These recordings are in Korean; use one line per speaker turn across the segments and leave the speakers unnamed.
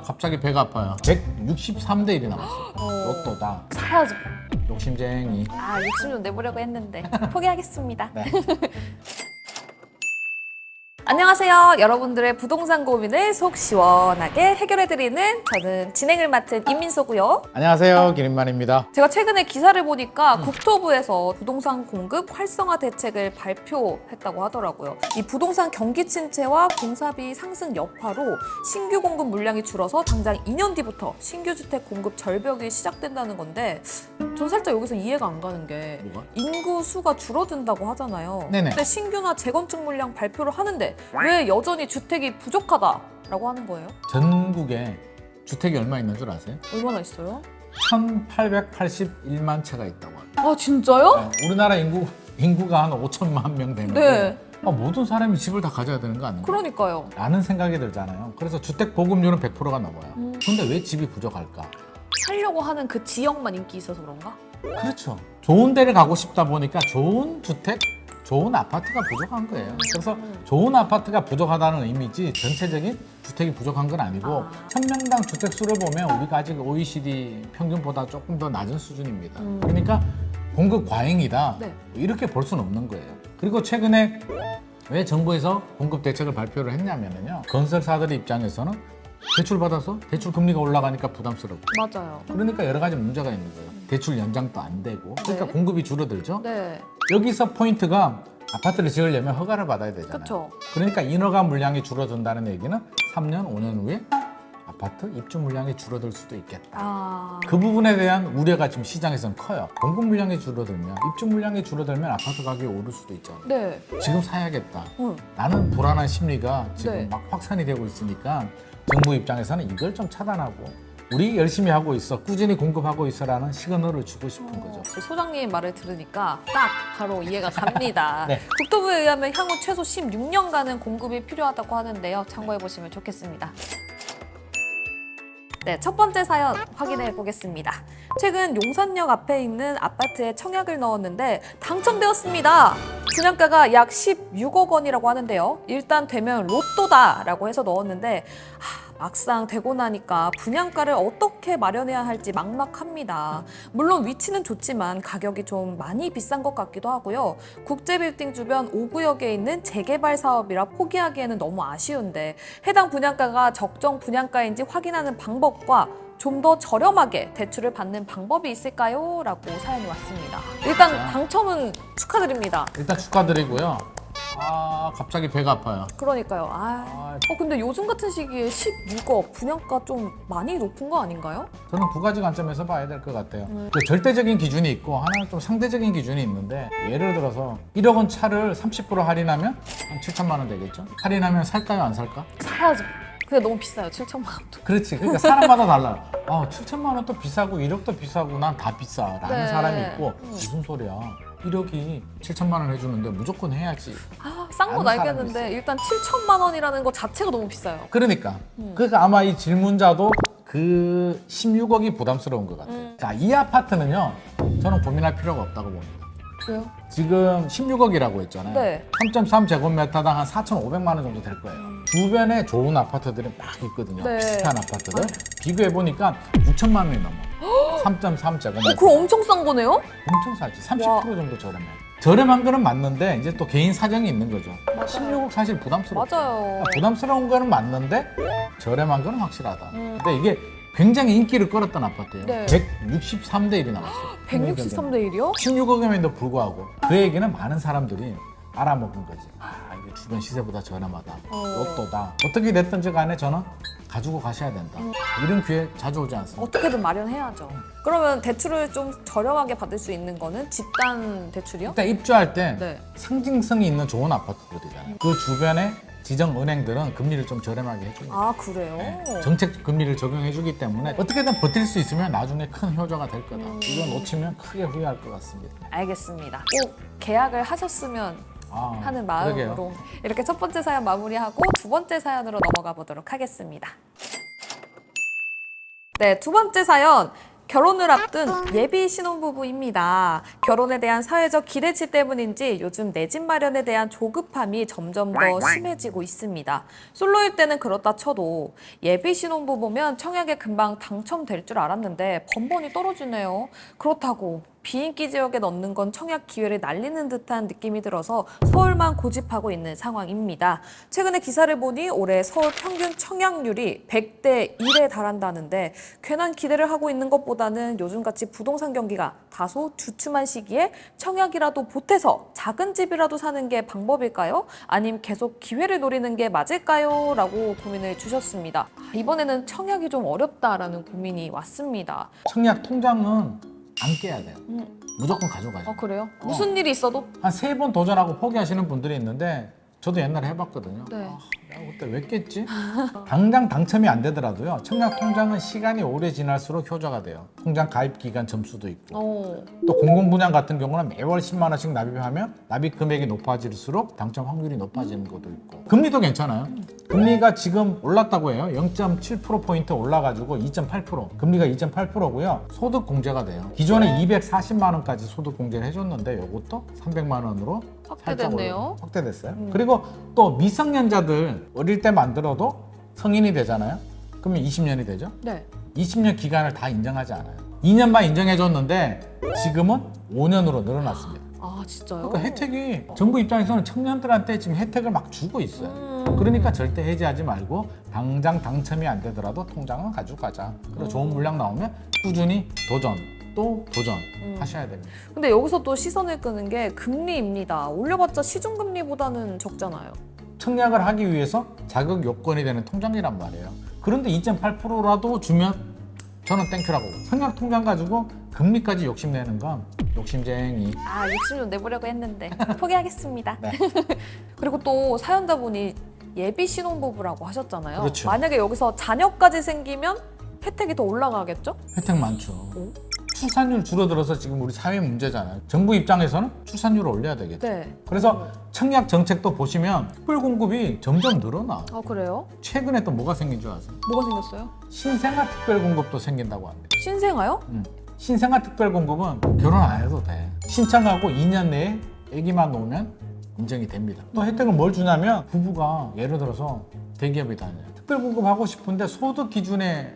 갑자기 배가 아파요. 163대 1이 남았어. 로또다.
사야죠.
욕심쟁이.
욕심 좀 내보려고 했는데 포기하겠습니다.
네.
안녕하세요. 여러분들의 부동산 고민을 속 시원하게 해결해드리는 저는 진행을 맡은 임민서고요.
안녕하세요, 기린만입니다.
제가 최근에 기사를 보니까 국토부에서 부동산 공급 활성화 대책을 발표했다고 하더라고요. 이 부동산 경기 침체와 공사비 상승 여파로 신규 공급 물량이 줄어서 당장 2년 뒤부터 신규 주택 공급 절벽이 시작된다는 건데 전 살짝 여기서 이해가 안 가는 게
뭐가?
인구 수가 줄어든다고 하잖아요.
네네.
근데 신규나 재건축 물량 발표를 하는데 왜 여전히 주택이 부족하다라고 하는 거예요?
전국에 주택이 얼마 있는 줄 아세요?
얼마나 있어요?
1881만 채가 있다고 합니다.
아 진짜요?
네, 우리나라 인구가 한 5천만 명 되는데
네.
모든 사람이 집을 다 가져야 되는 거 아닌가?
그러니까요.
라는 생각이 들잖아요. 그래서 주택 보급률은 100%가 넘어요. 근데 왜 집이 부족할까?
살려고 하는 그 지역만 인기 있어서 그런가?
그렇죠. 좋은 데를 가고 싶다 보니까 좋은 주택, 좋은 아파트가 부족한 거예요. 그래서 좋은 아파트가 부족하다는 의미지 전체적인 주택이 부족한 건 아니고 1000명당 주택 수를 보면 우리가 아직 OECD 평균보다 조금 더 낮은 수준입니다. 그러니까 공급 과잉이다.
네.
이렇게 볼 수는 없는 거예요. 그리고 최근에 왜 정부에서 공급 대책을 발표를 했냐면요. 건설사들 입장에서는 대출 받아서 대출 금리가 올라가니까 부담스럽고
맞아요.
그러니까 여러 가지 문제가 있는 거예요. 대출 연장도 안 되고 그러니까
네.
공급이 줄어들죠.
네.
여기서 포인트가 아파트를 지으려면 허가를 받아야 되잖아요.
그렇죠.
그러니까 인허가 물량이 줄어든다는 얘기는 3년, 5년 후에 아파트 입주 물량이 줄어들 수도 있겠다. 그 부분에 대한 우려가 지금 시장에서는 커요. 공급 물량이 줄어들면 입주 물량이 줄어들면 아파트 가격이 오를 수도 있잖아요.
네.
지금 사야겠다.
응.
나는 불안한 심리가 지금
네.
막 확산이 되고 있으니까 정부 입장에서는 이걸 좀 차단하고 우리 열심히 하고 있어, 꾸준히 공급하고 있어라는 시그널을 주고 싶은 거죠.
소장님 말을 들으니까 딱 바로 이해가 갑니다.
네.
국토부에 의하면 향후 최소 16년간은 공급이 필요하다고 하는데요. 참고해 보시면 좋겠습니다. 네, 첫 번째 사연 확인해 보겠습니다. 최근 용산역 앞에 있는 아파트에 청약을 넣었는데 당첨되었습니다. 분양가가 약 16억 원이라고 하는데요. 일단 되면 로또다라고 해서 넣었는데 막상 되고 나니까 분양가를 어떻게 마련해야 할지 막막합니다. 물론 위치는 좋지만 가격이 좀 많이 비싼 것 같기도 하고요. 국제빌딩 주변 5구역에 있는 재개발 사업이라 포기하기에는 너무 아쉬운데 해당 분양가가 적정 분양가인지 확인하는 방법과 좀 더 저렴하게 대출을 받는 방법이 있을까요? 라고 사연이 왔습니다. 일단 당첨은 축하드립니다.
일단 축하드리고요. 갑자기 배가 아파요.
그러니까요. 근데 요즘 같은 시기에 16억 분양가 좀 많이 높은 거 아닌가요?
저는 두 가지 관점에서 봐야 될 것 같아요. 그 절대적인 기준이 있고 하나는 좀 상대적인 기준이 있는데 예를 들어서 1억 원 차를 30% 할인하면 한 7천만 원 되겠죠? 할인하면 살까요, 안 살까?
사야죠. 근데 너무 비싸요. 7천만 원도.
그렇지. 그러니까 사람마다 달라요. 7천만 원도 비싸고 1억도 비싸고 난 다 비싸라는
네.
사람이 있고 무슨 소리야. 1억이 7천만 원 해주는데 무조건 해야지.
싼 건
아는
알겠는데
사람이
일단 7천만 원이라는 거 자체가 너무 비싸요.
그러니까 아마 이 질문자도 그 16억이 부담스러운 것 같아요. 자, 이 아파트는요. 저는 고민할 필요가 없다고 봅니다.
왜요?
지금 16억이라고 했잖아요.
네.
3.3제곱미터당 한 4,500만 원 정도 될 거예요. 주변에 좋은 아파트들이 막 있거든요.
네.
비슷한 아파트들. 비교해보니까 6천만 원이 넘어. 3.3제곱미터.
그럼 엄청 싼 거네요?
엄청 싸지. 30%
와.
정도 저렴해. 저렴한 거는 맞는데 이제 또 개인 사정이 있는 거죠.
맞아요.
16억 사실 부담스럽죠.
맞아요.
부담스러운 거는 맞는데 저렴한 거는 확실하다. 근데 이게 굉장히 인기를 끌었던 아파트예요.
네.
163대 1이 나왔어요.
163대 1이요?
16억임에도 불구하고 그 얘기는 많은 사람들이 알아먹은 거지. 이게 주변 시세보다 저렴하다. 로또다. 어떻게 됐든지 간에 저는 가지고 가셔야 된다. 이런 기회 자주 오지 않습니다.
어떻게든 마련해야죠. 그러면 대출을 좀 저렴하게 받을 수 있는 거는 집단 대출이요?
일단 입주할 때
네.
상징성이 있는 좋은 아파트들이잖아요. 그 주변에 지정 은행들은 금리를 좀 저렴하게 해줍니다.
그래요?
네, 정책 금리를 적용해주기 때문에 어떻게든 버틸 수 있으면 나중에 큰 효자가 될 거다. 이거 놓치면 크게 후회할 것 같습니다.
알겠습니다. 꼭 계약을 하셨으면 하는 마음으로
그러게요.
이렇게 첫 번째 사연 마무리하고 두 번째 사연으로 넘어가 보도록 하겠습니다. 네, 두 번째 사연. 결혼을 앞둔 예비 신혼부부입니다. 결혼에 대한 사회적 기대치 때문인지 요즘 내 집 마련에 대한 조급함이 점점 더 심해지고 있습니다. 솔로일 때는 그렇다 쳐도 예비 신혼부부면 청약에 금방 당첨될 줄 알았는데 번번이 떨어지네요. 그렇다고 비인기 지역에 넣는 건 청약 기회를 날리는 듯한 느낌이 들어서 서울만 고집하고 있는 상황입니다. 최근에 기사를 보니 올해 서울 평균 청약률이 100대 1에 달한다는데 괜한 기대를 하고 있는 것보다는 요즘같이 부동산 경기가 다소 주춤한 시기에 청약이라도 보태서 작은 집이라도 사는 게 방법일까요? 아님 계속 기회를 노리는 게 맞을까요? 라고 고민을 주셨습니다. 이번에는 청약이 좀 어렵다라는 고민이 왔습니다.
청약 통장은 안 깨야 돼요. 무조건 가져가죠.
그래요? 무슨 일이 있어도?
한 3번 도전하고 포기하시는 분들이 있는데 저도 옛날에 해봤거든요.
네.
내가 그때 왜 깼지? 당장 당첨이 안 되더라도요. 청약 통장은 시간이 오래 지날수록 효자가 돼요. 통장 가입 기간 점수도 있고. 또 공공분양 같은 경우는 매월 10만 원씩 납입하면 납입 금액이 높아질수록 당첨 확률이 높아지는 것도 있고. 금리도 괜찮아요. 금리가 지금 올랐다고 해요. 0.7%포인트 올라가지고 2.8%. 금리가 2.8%고요. 소득 공제가 돼요. 기존에 240만 원까지 소득 공제를 해줬는데 이것도 300만 원으로
확대됐네요.
확대됐어요. 그리고 또 미성년자들 어릴 때 만들어도 성인이 되잖아요. 그러면 20년이 되죠.
네.
20년 기간을 다 인정하지 않아요. 2년만 인정해줬는데 지금은 5년으로 늘어났습니다.
아, 진짜요?
그러니까 혜택이 정부 입장에서는 청년들한테 지금 혜택을 막 주고 있어요. 그러니까 절대 해지하지 말고 당장 당첨이 안 되더라도 통장은 가지고 가자. 그리고 좋은 물량 나오면 꾸준히 도전 또 도전 하셔야 됩니다.
근데 여기서 또 시선을 끄는 게 금리입니다. 올려봤자 시중금리보다는 적잖아요.
청약을 하기 위해서 자격 요건이 되는 통장이란 말이에요. 그런데 2.8%라도 주면 저는 땡큐라고. 청약 통장 가지고 금리까지 욕심내는 건 욕심쟁이.
욕심 좀 내보려고 했는데 포기하겠습니다.
네.
그리고 또 사연자분이 예비 신혼부부라고 하셨잖아요.
그렇죠.
만약에 여기서 자녀까지 생기면 혜택이 더 올라가겠죠?
혜택 많죠. 출산율 줄어들어서 지금 우리 사회 문제잖아요. 정부 입장에서는 출산율을 올려야 되겠죠.
네.
그래서 청약 정책도 보시면 특별 공급이 점점 늘어나.
아, 그래요?
최근에 또 뭐가 생긴 줄 아세요?
뭐가 생겼어요?
신생아 특별 공급도 생긴다고 합니다.
신생아요?
신생아 특별 공급은 결혼 안 해도 돼. 신청하고 2년 내에 아기만 놓으면 인정이 됩니다. 또 혜택은 뭘 주냐면 부부가 예를 들어서 대기업에 다녀요. 특별 공급하고 싶은데 소득 기준에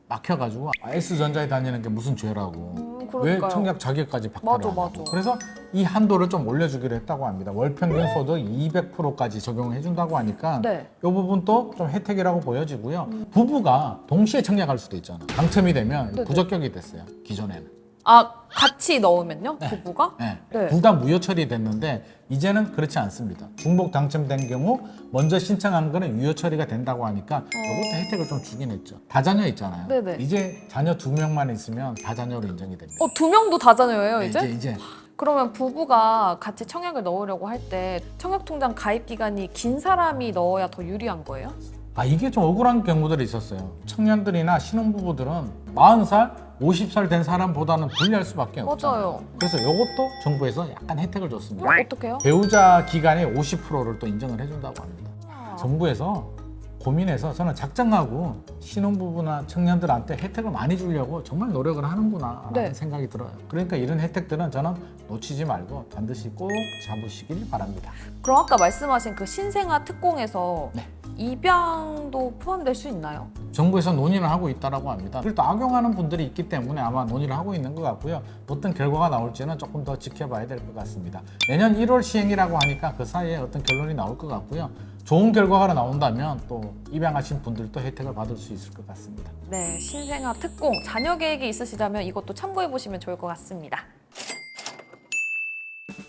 막혀가지고 S전자에 다니는 게 무슨 죄라고. 왜
그러니까요.
청약 자격까지 박탈을
맞아.
하냐고. 그래서 이 한도를 좀 올려주기로 했다고 합니다. 월평균 소득 200%까지 적용해준다고 하니까
네.
이 부분도 좀 혜택이라고 보여지고요. 부부가 동시에 청약할 수도 있잖아. 당첨이 되면
네네.
부적격이 됐어요. 기존에는.
아, 같이 넣으면요? 부부가?
네.
네.
둘 다 무효 처리됐는데 이제는 그렇지 않습니다. 중복 당첨된 경우 먼저 신청한 거는 유효 처리가 된다고 하니까 이것도 혜택을 좀 주긴 했죠. 다자녀 있잖아요.
네네.
이제 자녀 2명만 있으면 다자녀로 인정이 됩니다.
2명도 다자녀예요,
네,
이제?
이제
그러면 부부가 같이 청약을 넣으려고 할 때 청약통장 가입 기간이 긴 사람이 넣어야 더 유리한 거예요?
이게 좀 억울한 경우들이 있었어요. 청년들이나 신혼부부들은 40살, 50살 된 사람보다는 불리할 수밖에 없잖아요.
맞아요.
그래서 이것도 정부에서 약간 혜택을 줬습니다.
어떡해요?
배우자 기간의 50%를 또 인정을 해준다고 합니다. 정부에서 고민해서 저는 작정하고 신혼부부나 청년들한테 혜택을 많이 주려고 정말 노력을 하는구나 라는
네.
생각이 들어요. 그러니까 이런 혜택들은 저는 놓치지 말고 반드시 꼭 잡으시길 바랍니다.
그럼 아까 말씀하신 그 신생아 특공에서
네.
입양도 포함될 수 있나요?
정부에서 논의를 하고 있다고 합니다. 그걸 또 악용하는 분들이 있기 때문에 아마 논의를 하고 있는 것 같고요. 어떤 결과가 나올지는 조금 더 지켜봐야 될 것 같습니다. 내년 1월 시행이라고 하니까 그 사이에 어떤 결론이 나올 것 같고요. 좋은 결과가 나온다면 또 입양하신 분들도 혜택을 받을 수 있을 것 같습니다.
네, 신생아 특공 자녀 계획이 있으시다면 이것도 참고해 보시면 좋을 것 같습니다.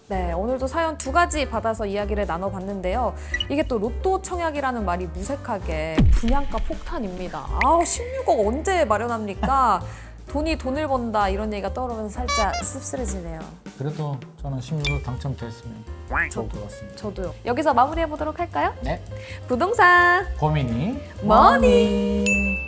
네, 오늘도 사연 2가지 받아서 이야기를 나눠봤는데요. 이게 또 로또 청약이라는 말이 무색하게 분양가 폭탄입니다. 16억 언제 마련합니까? 돈을 번다 이런 얘기가 떠오르면서 살짝 씁쓸해지네요.
그래도 저는 16억 당첨됐으면 좋을 것 같습니다.
저도요. 여기서 마무리해 보도록 할까요?
네,
부동산
고민이
머니.